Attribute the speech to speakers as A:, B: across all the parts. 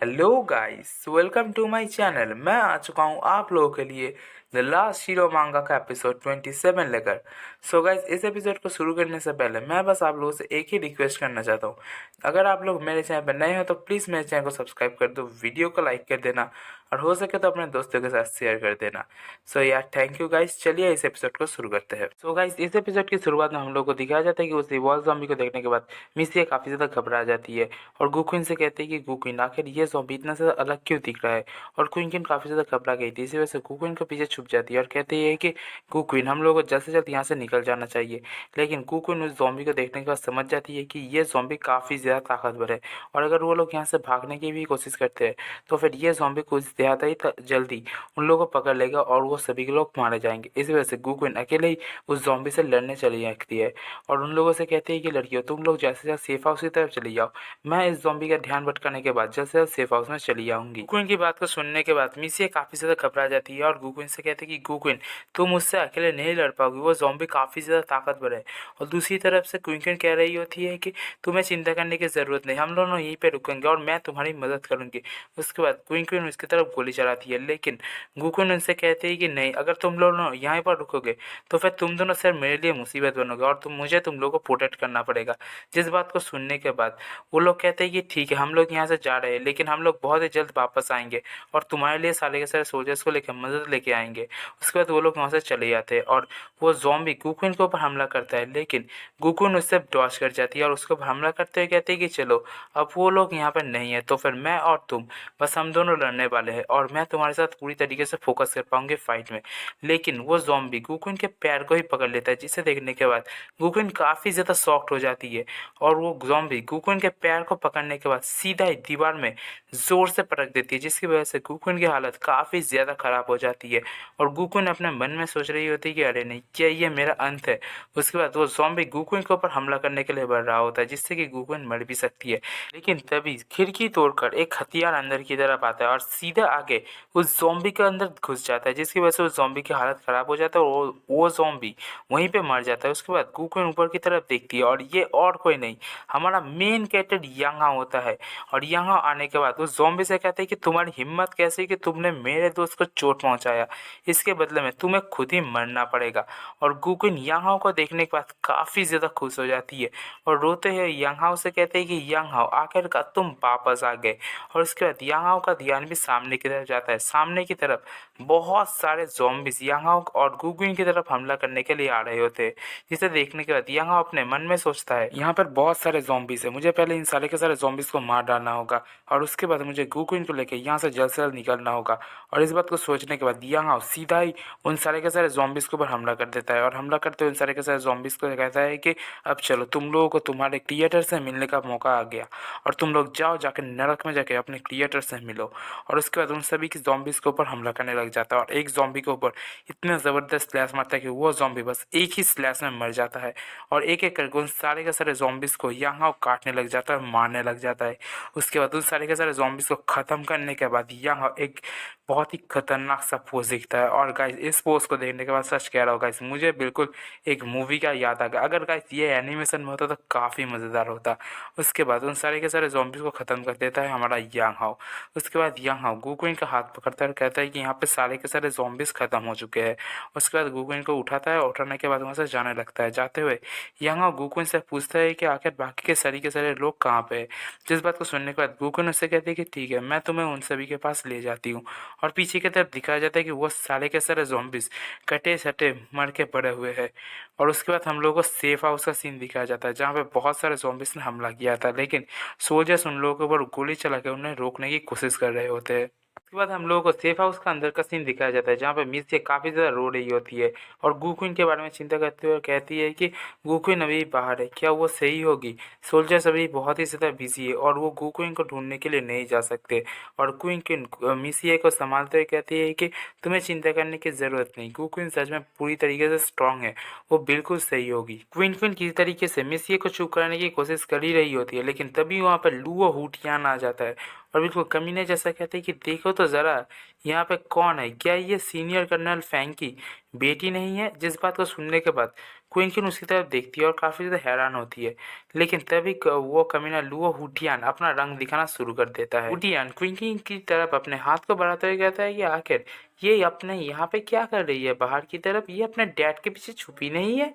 A: Hello guys, welcome to my channel. मैं आ चुका हूँ आप लोगों के लिए द लास्ट हीरो मांगा का एपिसोड 27 लेकर। सो गाइस, इस एपिसोड को शुरू करने से पहले मैं बस आप लोगों से एक ही रिक्वेस्ट करना चाहता हूँ। अगर आप लोग मेरे चैनल पर नए हो तो प्लीज़ मेरे चैनल को सब्सक्राइब कर दो, वीडियो को लाइक कर देना और हो सके तो अपने दोस्तों के साथ शेयर कर देना। सो यार, थैंक यू गाइस। चलिए इस एपिसोड को शुरू करते हैं। सो गाइस, इस एपिसोड की शुरुआत में हम लोग को दिखाया जाता है कि उस इवॉल्व ज़ॉम्बी को देखने के बाद मिसिया काफ़ी ज़्यादा घबरा जाती है और गुकुइन से कहते हैं कि गुकुइन, आखिर ये ज़ॉम्बी इतना ज़्यादा अलग क्यों दिख रहा है। और क्विंकिन काफ़ी ज़्यादा घबरा गई थी, इसी वजह से गुकुइन के पीछे छुप जाती है और कहती है कि गुकुइन, हम लोगों को जल्द से जल्द यहाँ से निकल जाना चाहिए। लेकिन गुकुइन उस ज़ॉम्बी को देखने के बाद समझ जाती है कि ये ज़ॉम्बी काफ़ी ज़्यादा ताकतवर है और अगर वो लोग यहाँ से भागने की भी कोशिश करते हैं तो फिर ये ज़ॉम्बी कुछ ज़्यादा ही जल्दी उन लोगों को पकड़ लेगा और वो सभी के लोग मारे जाएंगे। इस वजह से गुकुइन अकेले ही उस ज़ॉम्बी से लड़ने चली जाती है और उन लोगों से कहती है कि लड़कियों, तुम लोग जैसे जैसे सेफ हाउस की तरफ चली जाओ, मैं इस ज़ॉम्बी का ध्यान भटकाने के बाद जल्द से जल्द सेफ हाउस में चली आऊंगी। गुकुइन की बात को सुनने के बाद मिसिया काफ़ी ज़्यादा घबरा जाती है और गुकुइन से कहती है कि गुकुइन, तुम मुझसे अकेले नहीं लड़ पाओगी, वो ज़ॉम्बी काफ़ी ज़्यादा ताकतवर है। और दूसरी तरफ से क्विंकिन कह रही होती है कि तुम्हें चिंता करने की ज़रूरत नहीं, हम दोनों यहीं पे रुकेंगे और मैं तुम्हारी मदद करूंगी। उसके बाद क्विंकिन उसकी तरफ गोली चलाती है, लेकिन गुकुइन उनसे कहते हैं कि नहीं, अगर तुम दोनों यहाँ पर रुकोगे तो फिर तुम दोनों सिर्फ मेरे लिए मुसीबत बनोगे और तुम लोगों को प्रोटेक्ट करना पड़ेगा। जिस बात को सुनने के बाद वो लोग कहते हैं कि ठीक है, हम लोग यहाँ से जा रहे हैं, लेकिन हम लोग बहुत ही जल्द वापस आएंगे और तुम्हारे लिए सारे के सारे सोल्जर्स को लेकर मदद लेके आएंगे। उसके बाद वो लोग वहाँ से चले जाते हैं और वो ज़ॉम्बी गुकुइन के ऊपर हमला करता है, लेकिन गुकुइन उससे डॉज कर जाती है और उसके ऊपर हमला करते हुए कहते हैं कि चलो, अब वो लोग यहाँ पर नहीं है तो फिर मैं और तुम, बस हम दोनों लड़ने वाले हैं और मैं तुम्हारे साथ पूरी तरीके से फोकस कर पाऊंगी फाइट में। लेकिन वो ज़ॉम्बी गुकुइन के पैर को ही पकड़ लेता है, जिसे देखने के बाद गुकुइन काफ़ी ज़्यादा शॉक्ड हो जाती है और वो ज़ॉम्बी गुकुइन के पैर को पकड़ने के बाद सीधा ही दीवार में ज़ोर से पटक देती है, जिसकी वजह से गुकुइन की हालत काफ़ी ज़्यादा ख़राब हो जाती है और गुकुइन अपने मन में सोच रही होती है कि अरे नहीं, क्या ये मेरा अंत है। उसके बाद वो ज़ॉम्बी गुकुइन के ऊपर हमला करने के लिए बढ़ रहा होता है, जिससे कि गुकुइन मर भी सकती है। लेकिन तभी खिड़की तोड़कर एक हथियार अंदर की तरफ आता है और सीधा आगे उस ज़ॉम्बी के अंदर घुस जाता है, जिसकी वजह से उस ज़ॉम्बी की हालत ख़राब हो जाता है और वो ज़ॉम्बी वहीं पे मर जाता है। उसके बाद गुकुइन ऊपर की तरफ देखती है और ये और कोई नहीं, हमारा मेन कैरेक्टर यांगा होता है। और यहाँ आने के बाद उस ज़ॉम्बी से कहते हैं कि तुम्हारी हिम्मत कैसी कि तुमने मेरे दोस्त को चोट पहुंचाया, इसके बदले में तुम्हें खुद ही मरना पड़ेगा। और गुकुइन यांगाओ को देखने के बाद काफ़ी ज़्यादा खुश हो जाती है और रोते हुए यांगाओ से कहते हैं कि यांगाओ, आखिरकार तुम वापस आ गए। और उसके बाद यांगाओ का ध्यान भी सामने की तरफ जाता है। सामने की तरफ बहुत सारे ज़ॉम्बीज यांगाओ और गुकुइन की तरफ हमला करने के लिए आ रहे होते हैं, जिसे देखने के बाद यांगाओ अपने मन में सोचता है, यहाँ पर बहुत सारे ज़ॉम्बीज है, मुझे पहले इन सारे के सारे ज़ॉम्बीज को मार डालना होगा और उसके बाद मुझे गुकुइन को लेकर यहाँ से जल्द निकलना होगा। और इस बात को सोचने के बाद यांगाओ सीधा ही उन सारे के सारे ज़ॉम्बीज के ऊपर हमला कर देता है और हमला करते हुए उन सारे के सारे ज़ॉम्बीज को कहता है कि अब चलो, तुम लोगों को तुम्हारे क्रिएटर से मिलने का मौका आ गया और तुम लोग जाओ, जाकर नरक में जाके अपने क्रिएटर से मिलो। और उसके बाद उन सभी की ज़ॉम्बीज के ऊपर हमला करने लग जाता है और एक ज़ॉम्बी के ऊपर इतना ज़बरदस्त स्लैश मारता है कि वो ज़ॉम्बी बस एक ही स्लैश में मर जाता है और एक एक करके उन सारे के सारे ज़ॉम्बीज को यहाँ काटने लग जाता है, मारने लग जाता है। उसके बाद उन सारे के सारे ज़ॉम्बीज को ख़त्म करने के बाद यहाँ एक बहुत ही खतरनाक सा पोज दिखता है और गाइस, इस पोज को देखने के बाद सच कह रहा हूँ गाइस, मुझे बिल्कुल एक मूवी का याद आ गया। अगर गाइस ये एनिमेशन में होता तो काफ़ी मज़ेदार होता। उसके बाद उन सारे के सारे ज़ॉम्बीज को ख़त्म कर देता है हमारा यांग हाओ। उसके बाद यांग हाओ गुकुइन का हाथ पकड़ता है और कहता है कि यहाँ पे सारे के सारे ज़ॉम्बीज ख़त्म हो चुके हैं। उसके बाद गुकुइन को उठाता है, उठाने के बाद वहाँ से जाने लगता है। जाते हुए यांग हाओ गुकुइन से पूछता है कि आखिर बाकी के सारे लोग कहाँ पे हैं। जिस बात को सुनने के बाद गुकुइन उससे कहते हैं कि ठीक है, मैं तुम्हें उन सभी के पास ले जाती हूँ। और पीछे की तरफ दिखाया जाता है कि वो सारे के सारे ज़ॉम्बीज कटे सटे मर के पड़े हुए हैं। और उसके बाद हम लोगों को सेफ हाउस का सीन दिखाया जाता है, जहाँ पे बहुत सारे ज़ॉम्बीज ने हमला किया था, लेकिन सोल्जर्स उन लोगों के ऊपर गोली चला के उन्हें रोकने की कोशिश कर रहे होते हैं। उसके बाद हम लोगों को सेफ हाउस का अंदर का सीन दिखाया जाता है, जहाँ पे मिस काफ़ी ज़्यादा रो रही होती है और गुकुइन के बारे में चिंता करते हुए कहती है कि गुकुइन अभी बाहर है, क्या वो सही होगी। सोल्जर्स अभी बहुत ही ज़्यादा बिजी है और वो गुकुइन को ढूंढने के लिए नहीं जा सकते। और क्विंकिन मिसिए को संभालते हुए कहती है कि तुम्हें चिंता करने की ज़रूरत नहीं, गुकुइन सच में पूरी तरीके से स्ट्रांग है, वो बिल्कुल सही होगी। क्विंकिन किसी तरीके से मिसिए को चुप कराने की कोशिश कर ही रही होती है, लेकिन तभी वहाँ पर लुओ हुटियान आ जाता है और बिल्कुल कमीने जैसा कहते हैं कि देखो तो ज़रा यहाँ पे कौन है, क्या ये सीनियर कर्नल फैंग की बेटी नहीं है। जिस बात को सुनने के बाद क्विंकिन उसकी तरफ देखती है और काफ़ी ज़्यादा हैरान होती है। लेकिन तभी वो कमीना लुओ हुटियान अपना रंग दिखाना शुरू कर देता है। हुटियान क्विंकिन की तरफ अपने हाथ को बढ़ाते हुए कहता है कि आखिर ये अपने यहाँ पे क्या कर रही है, बाहर की तरफ, ये अपने डैड के पीछे छुपी नहीं है।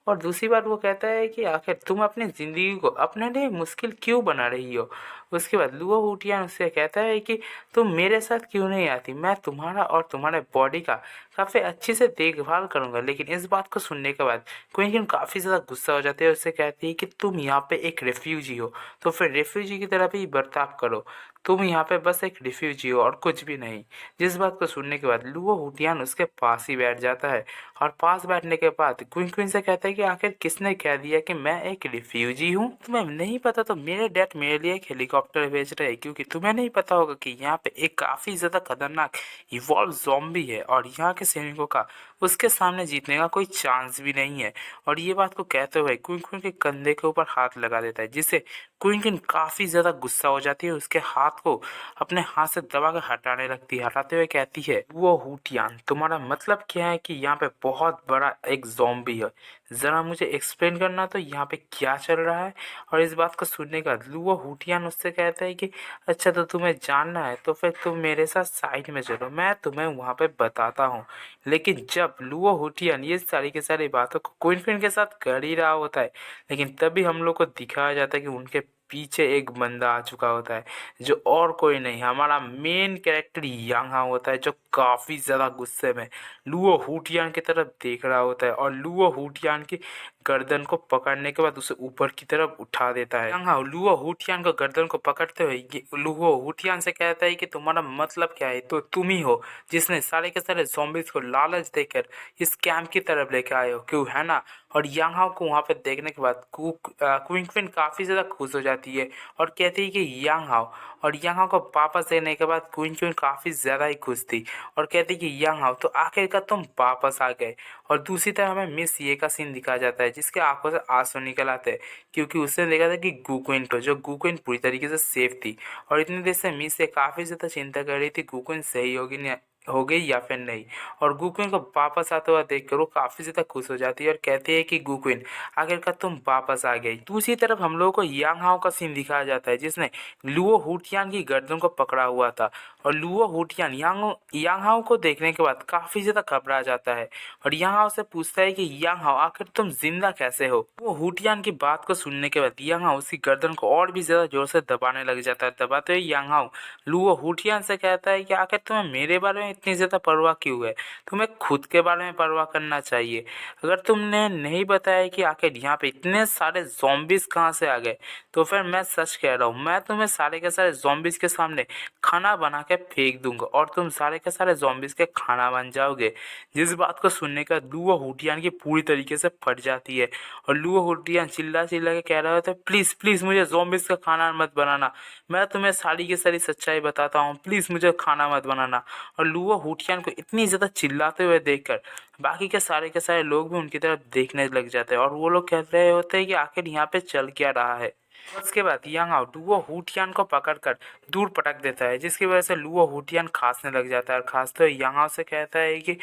A: और दूसरी बात वो कहता है कि आखिर तुम अपनी ज़िंदगी को अपने लिए मुश्किल क्यों बना रही हो। उसके बाद लुओ हुटियान उससे कहता है कि तुम मेरे साथ क्यों नहीं आती, मैं तुम्हारा और तुम्हारे बॉडी का काफ़ी अच्छे से देखभाल करूंगा। लेकिन इस बात को सुनने के बाद क्विंकिन काफ़ी ज़्यादा गुस्सा हो जाती है। उससे कहती है कि तुम यहाँ पे एक रेफ्यूजी हो, तो फिर रेफ्यूजी की तरह ही बर्ताव करो। तुम यहाँ पे बस एक रिफ्यूजी हो और कुछ भी नहीं। जिस बात को सुनने के बाद लुओ हुटियान उसके पास ही बैठ जाता है और पास बैठने के बाद क्विंकिन से कहता है कि आखिर किसने कह दिया कि मैं एक रिफ्यूजी हूँ। तुम्हें नहीं पता तो मेरे डैड मेरे लिए एक हेलीकॉप्टर भेज रहे हैं, क्योंकि तुम्हें नहीं पता होगा कि यहाँ पे एक काफ़ी ज़्यादा खतरनाक इवॉल्व ज़ॉम्बी है और यहाँ के सैनिकों का उसके सामने जीतने का कोई चांस भी नहीं है। और ये बात को कहते हुए क्विंकिन के कंधे के ऊपर हाथ लगा देता है, जिससे क्विंकिन काफ़ी ज़्यादा गुस्सा हो जाती है। उसके हाथ को अपने हाथ से दबा कर हटाने लगती है, हटाते हुए कहती है वो हुटियान तुम्हारा मतलब क्या है कि यहाँ पे बहुत बड़ा एक ज़ॉम्बी है, ज़रा मुझे एक्सप्लेन करना तो यहाँ पे क्या चल रहा है। और इस बात को सुनने का लुओ हुटियान उससे कहता है कि अच्छा तो तुम्हें जानना है तो फिर तुम मेरे साथ साइड में चलो, मैं तुम्हें वहाँ पे बताता हूँ। लेकिन जब लुओ हुटियान ये सारी की सारी बातों को क्विंकिन के साथ कर ही रहा होता है, लेकिन तभी हम लोग को दिखाया जाता है कि उनके पीछे एक बंदा आ चुका होता है, जो और कोई नहीं हमारा मेन कैरेक्टर यांगा होता है, जो काफ़ी ज़्यादा गुस्से में लुओ हुटियान की तरफ देख रहा होता है और लुओ हुटियान की गर्दन को पकड़ने के बाद उसे ऊपर की तरफ उठा देता है। यांगा लुओ हुटियान को गर्दन को पकड़ते हुए लुओ हुटियान से कहता है कि तुम्हारा मतलब क्या है, तो तुम ही हो जिसने सारे के सारे ज़ॉम्बीज़ को लालच देकर इस कैंप की तरफ लेके आए हो, क्यों, है ना। और यांग को वहाँ पे देखने के बाद क्विंकिन काफ़ी ज़्यादा खुश हो जाती है और कहती है कि यांग हाओ। और यांग हाओ को वापस देने के बाद क्विंकिन काफ़ी ज़्यादा ही खुश थी और कहती है कि यांग हाओ तो आखिरकार तुम वापस आ गए। और दूसरी तरफ हमें मिस ये का सीन दिखाया जाता है, जिसके आंखों से आंसू निकल आते हैं, क्योंकि उसने देखा था कि गुक्विन को, जो गुक्विन पूरी तरीके से सेफ थी। और इतनी देर से मिस ये काफ़ी ज़्यादा चिंता कर रही थी गुक्विन सही होगी नहीं, हो गई या फिर नहीं। और गुक्विन को वापस आता हुआ देखकर वो काफ़ी ज़्यादा खुश हो जाती है और कहती है कि गुक्विन आखिरकार तुम वापस आ गई। दूसरी तरफ हम लोगों को यांग हाओ का सीन दिखाया जाता है, जिसने लुओ हुटियान की गर्दन को पकड़ा हुआ था। और लुओ हुटियान यांग हाओ को देखने के बाद काफ़ी ज़्यादा घबरा जाता है और यांग हाओ से पूछता है कि यांग हाओ आखिर तुम जिंदा कैसे हो। वो हुटियान की बात को सुनने के बाद यांग हाओ उसकी गर्दन को और भी ज़्यादा जोर से दबाने लग जाता है। दबाते हुए यांग हाओ लुओ हुटियान से कहता है कि आखिर तुम्हें मेरे बारे में इतनी ज़्यादा परवाह क्यों है, तुम्हें खुद के बारे में परवाह करना चाहिए। अगर तुमने नहीं बताया कि आखिर यहाँ पे इतने सारे ज़ॉम्बीज़ कहाँ से आ गए, तो फिर मैं सच कह रहा हूँ, मैं तुम्हें सारे के सारे ज़ॉम्बीज़ के सामने खाना बना के फेंक दूंगा और तुम सारे के सारे ज़ॉम्बीज़ के खाना बन जाओगे। जिस बात को सुनने का लुओ हुटियान की पूरी तरीके से फट जाती है और लुओ हुटियान चिल्ला चिल्ला के कह रहा होता है प्लीज़ प्लीज़ मुझे ज़ॉम्बीज़ का खाना मत बनाना, मैं तुम्हें सारी की सारी सच्चाई बताता हूँ, प्लीज़ मुझे खाना मत बनाना। और लुओ हुटियान को इतनी ज़्यादा चिल्लाते हुए देखकर बाकी के सारे लोग भी उनकी तरफ देखने लग जाते हैं और वो लोग कह रहे होते हैं कि आखिर यहाँ पे चल क्या रहा है। उसके बाद यांग हाओ लुओ हुटियान को पकड़कर दूर पटक देता है, जिसकी वजह से लुओ हुटियान खांसने लग जाता है और खांसते हुए यांग हाओ से कहता है कि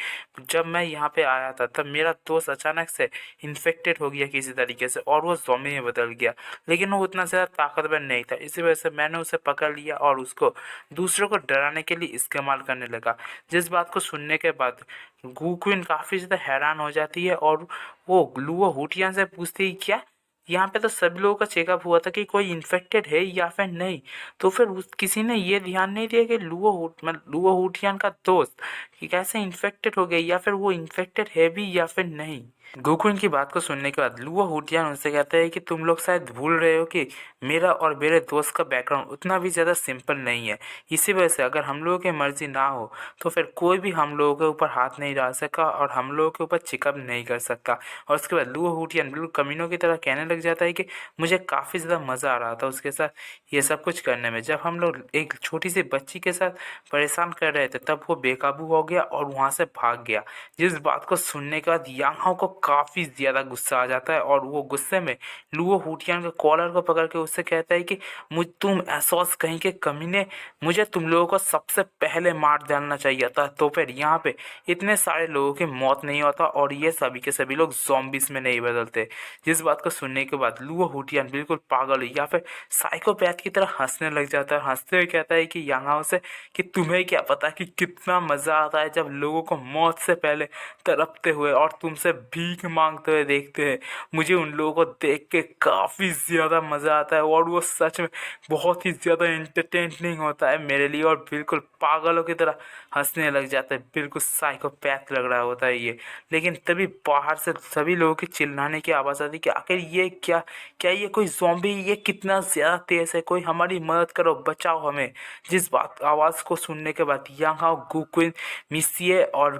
A: जब मैं यहाँ पे आया था तब मेरा दोस्त अचानक से इन्फेक्टेड हो गया किसी तरीके से और वो ज़ॉम्बी में बदल गया, लेकिन वो उतना ज़्यादा ताकतवर नहीं था, इसी वजह से मैंने उसे पकड़ लिया और उसको दूसरों को डराने के लिए इस्तेमाल करने लगा। जिस बात को सुनने के बाद गुक्विन काफ़ी ज़्यादा हैरान हो जाती है और वो लुओ हुटियान से पूछती है क्या यहाँ पे तो सभी लोगों का चेकअप हुआ था कि कोई इन्फेक्टेड है या फिर नहीं, तो फिर किसी ने ये ध्यान नहीं दिया कि लुओ हुटियान का दोस्त कि कैसे इन्फेक्टेड हो गया या फिर वो इन्फेक्टेड है भी या फिर नहीं। गोकुन की बात को सुनने के बाद लुओ हुटियान उनसे कहता है कि तुम लोग शायद भूल रहे हो कि मेरा और मेरे दोस्त का बैकग्राउंड उतना भी ज़्यादा सिंपल नहीं है, इसी वजह से अगर हम लोगों की मर्जी ना हो तो फिर कोई भी हम लोगों के ऊपर हाथ नहीं डाल सका और हम लोगों के ऊपर चिकअप नहीं कर सकता। और उसके बाद लुओ हुटियान बिल्कुल कमीनों की तरह कहने लग जाता है कि मुझे काफ़ी ज़्यादा मज़ा आ रहा था उसके साथ ये सब कुछ करने में, जब हम लोग एक छोटी सी बच्ची के साथ परेशान कर रहे थे तब वो बेकाबू हो गया और वहाँ से भाग गया। जिस बात को सुनने के बाद यांग हाओ को काफ़ी ज़्यादा गुस्सा आ जाता है और वो गुस्से में लुओ हुटियान के कॉलर को पकड़ के उससे कहता है कि मुझ तुम एसोस कहीं के कमीने, मुझे तुम लोगों को सबसे पहले मार डालना चाहिए था, तो फिर यहाँ पे इतने सारे लोगों की मौत नहीं होता और ये सभी के सभी लोग ज़ॉम्बीज़ में नहीं बदलते। जिस बात को सुनने के बाद लुओ हुटियान बिल्कुल पागल या फिर साइकोपैथ की तरह हंसने लग जाता है। हंसते हुए कहता है कि यहाँ से कि तुम्हें क्या पता कि कितना मज़ा आता है जब लोगों को मौत से पहले तड़पते हुए और तुमसे भीख मांगते हुए देखते हैं। मुझे उन लोगों को देख के काफ़ी ज़्यादा मज़ा आता है और वो सच में बहुत ही ज़्यादा एंटरटेनिंग होता है मेरे लिए और बिल्कुल पागलों की तरह हंसने लग जाता है। बिल्कुल साइकोपैथ लग रहा होता है ये। लेकिन तभी बाहर से सभी लोगों के चिल्लाने की आवाज़ आती है कि आखिर ये क्या, क्या ये कोई ज़ॉम्बी, ये कितना ज़्यादा तेज़ है, कोई हमारी मदद करो, बचाओ हमें। जिस बात आवाज़ को सुनने के बाद यहाँ गुक्विन, मिसिए और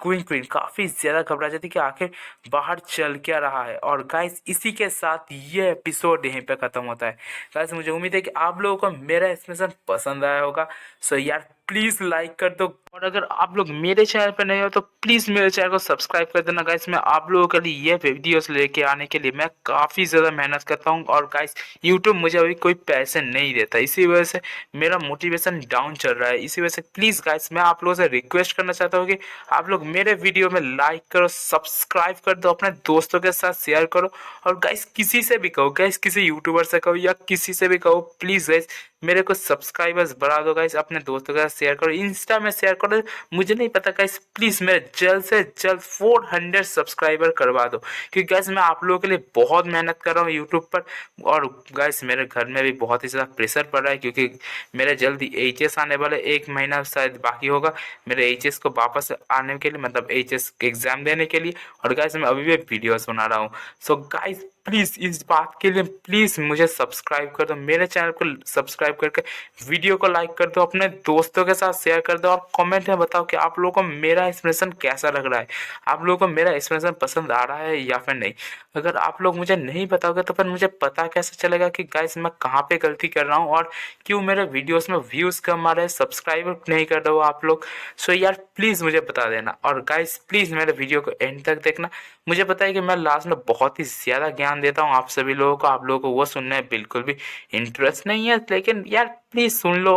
A: क्वीन काफ़ी ज़्यादा घबरा जाती कि आखिर बाहर चल क्या रहा है। और गाइस इसी के साथ ये एपिसोड यहीं पे ख़त्म होता है। गाइस मुझे उम्मीद है कि आप लोगों को मेरा एक्सप्लेनेशन पसंद आया होगा। सो यार प्लीज़ लाइक कर दो और अगर आप लोग मेरे चैनल पर नए हो तो प्लीज़ मेरे चैनल को सब्सक्राइब कर देना। गाइस मैं आप लोगों के लिए ये वीडियोस लेके आने के लिए मैं काफ़ी ज़्यादा मेहनत करता हूँ और गाइस यूट्यूब मुझे अभी कोई पैसे नहीं देता, इसी वजह से मेरा मोटिवेशन डाउन चल रहा है। इसी वजह से प्लीज़ गाइस मैं आप लोगों से रिक्वेस्ट करना चाहता हूँ कि आप लोग मेरे वीडियो में लाइक करो, सब्सक्राइब कर दो, अपने दोस्तों के साथ शेयर करो और गाइस किसी से भी कहो, गाइस किसी यूट्यूबर से कहो या किसी से भी कहो, प्लीज़ गाइस मेरे को सब्सक्राइबर्स बढ़ा दो। गाइस अपने दोस्तों के साथ शेयर करो, इंस्टा में शेयर करो। मुझे नहीं पता गाइस, प्लीज़ मेरे जल्द से जल्द 400 सब्सक्राइबर करवा दो क्योंकि गाइस मैं आप लोगों के लिए बहुत मेहनत कर रहा हूँ यूट्यूब पर। और गाइस मेरे घर में भी बहुत ही ज़्यादा प्रेशर पड़ रहा है क्योंकि मेरे जल्दी एचएस आने वाले, 1 महीना शायद बाकी होगा मेरे एचएस को वापस आने के लिए, मतलब एचएस एग्ज़ाम देने के लिए। और गाइस मैं अभी भी वीडियोस बना रहा हूँ। सो गाइस प्लीज़ इस बात के लिए प्लीज़ मुझे सब्सक्राइब कर दो, मेरे चैनल को सब्सक्राइब करके वीडियो को लाइक कर दो, अपने दोस्तों के साथ शेयर कर दो और कमेंट में बताओ कि आप लोगों को मेरा एक्सप्रेशन कैसा लग रहा है, आप लोगों को मेरा एक्सप्रेशन पसंद आ रहा है या फिर नहीं। अगर आप लोग मुझे नहीं बताओगे तो फिर मुझे पता कैसे चलेगा कि गाइस मैं कहाँ पे गलती कर रहा हूँ और क्यों मेरे वीडियोस में व्यूज़ कम आ रहे हैं, सब्सक्राइब नहीं कर रहे हो आप लोग। सो यार प्लीज़ मुझे बता देना और गाइस प्लीज़ मेरे वीडियो को एंड तक देखना। मुझे पता है कि मैं लास्ट में बहुत ही ज़्यादा ज्ञान देता हूँ आप सभी लोगों को, आप लोगों को वो सुनने में बिल्कुल भी इंटरेस्ट नहीं है, लेकिन यार प्लीज़ सुन लो।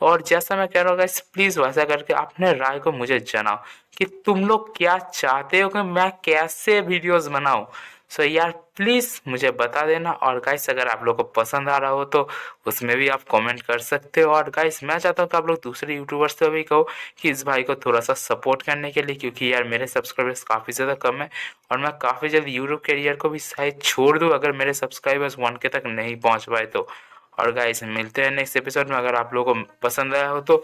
A: और जैसा मैं कह रहा हूँ गाइस प्लीज़ वैसा करके अपने राय को मुझे जनाओ कि तुम लोग क्या चाहते हो कि मैं कैसे वीडियोस बनाऊँ। सो यार प्लीज़ मुझे बता देना। और गाइस अगर आप लोग को पसंद आ रहा हो तो उसमें भी आप कमेंट कर सकते हो। और गाइस मैं चाहता हूँ कि आप लोग दूसरे यूट्यूबर्स से भी कहो कि इस भाई को थोड़ा सा सपोर्ट करने के लिए, क्योंकि यार मेरे सब्सक्राइबर्स काफ़ी ज़्यादा कम है और मैं काफ़ी जल्द यूट्यूब करियर को भी शायद छोड़ दूँ अगर मेरे सब्सक्राइबर्स 1K तक नहीं पहुँच पाए तो। और गाइस मिलते हैं नेक्स्ट एपिसोड में। अगर आप लोगों को पसंद आया हो तो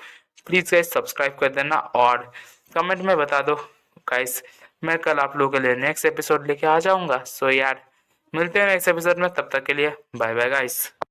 A: प्लीज़ गाइस सब्सक्राइब कर देना और कमेंट में बता दो। गाइस मैं कल आप लोगों के लिए नेक्स्ट एपिसोड लेके आ जाऊंगा। सो यार मिलते हैं नेक्स्ट एपिसोड में, तब तक के लिए बाय बाय गाइस।